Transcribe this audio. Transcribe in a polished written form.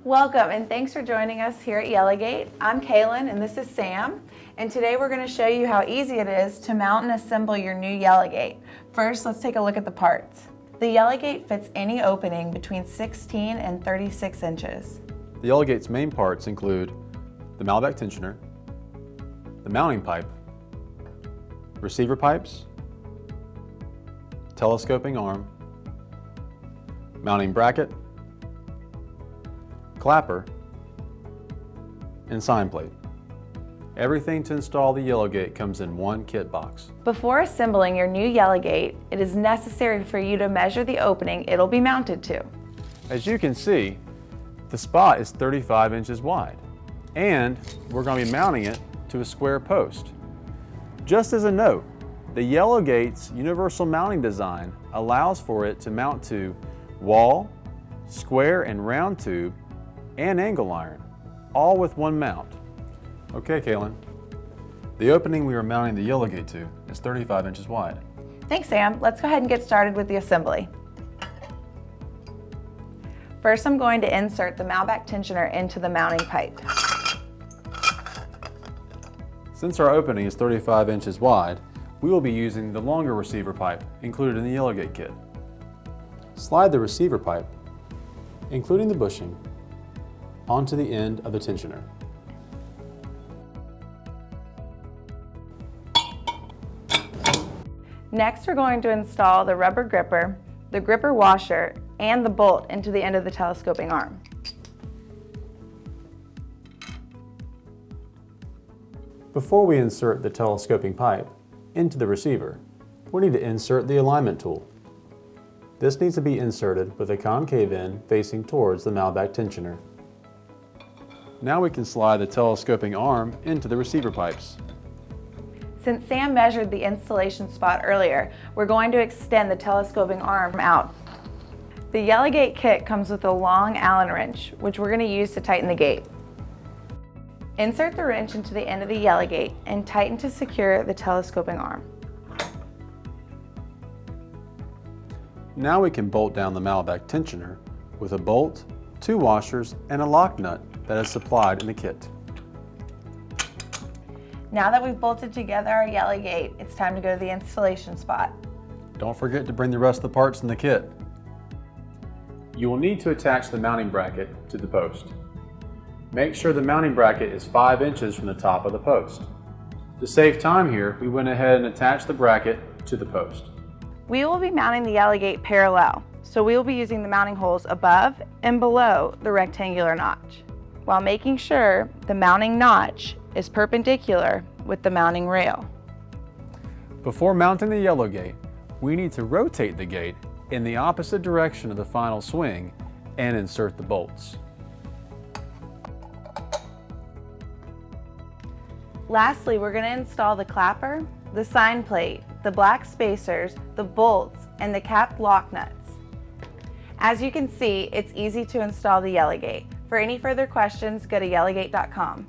Welcome and thanks for joining us here at YellowGate. I'm Kaylin and this is Sam, and today we're going to show you how easy it is to mount and assemble your new YellowGate. First, let's take a look at the parts. The YellowGate fits any opening between 16 and 36 inches. The YellowGate's main parts include the Malbec tensioner, the mounting pipe, receiver pipes, telescoping arm, mounting bracket, clapper, and sign plate. Everything to install the YellowGate comes in one kit box. Before assembling your new YellowGate, it is necessary for you to measure the opening it'll be mounted to. As you can see, the spot is 35 inches wide, and we're going to be mounting it to a square post. Just as a note, the YellowGate's universal mounting design allows for it to mount to wall, square and round tube, and angle iron, all with one mount. Okay, Kaylin, the opening we are mounting the YellowGate to is 35 inches wide. Thanks, Sam. Let's go ahead and get started with the assembly. First, I'm going to insert the Malbec tensioner into the mounting pipe. Since our opening is 35 inches wide, we will be using the longer receiver pipe included in the YellowGate kit. Slide the receiver pipe, including the bushing, onto the end of the tensioner. Next, we're going to install the rubber gripper, the gripper washer, and the bolt into the end of the telescoping arm. Before we insert the telescoping pipe into the receiver, we need to insert the alignment tool. This needs to be inserted with a concave end facing towards the Malbec tensioner. Now we can slide the telescoping arm into the receiver pipes. Since Sam measured the installation spot earlier, we're going to extend the telescoping arm out. The YellowGate kit comes with a long Allen wrench, which we're going to use to tighten the gate. Insert the wrench into the end of the YellowGate and tighten to secure the telescoping arm. Now we can bolt down the Malbec tensioner with a bolt, 2 washers, and a lock nut that is supplied in the kit. Now that we've bolted together our YellowGate, it's time to go to the installation spot. Don't forget to bring the rest of the parts in the kit. You will need to attach the mounting bracket to the post. Make sure the mounting bracket is 5 inches from the top of the post. To save time here, we went ahead and attached the bracket to the post. We will be mounting the YellowGate parallel, so we will be using the mounting holes above and below the rectangular notch, while making sure the mounting notch is perpendicular with the mounting rail. Before mounting the YellowGate, we need to rotate the gate in the opposite direction of the final swing and insert the bolts. Lastly, we're going to install the clapper, the sign plate, the black spacers, the bolts, and the capped lock nuts. As you can see, it's easy to install the YellowGate. For any further questions, go to yellowgate.com.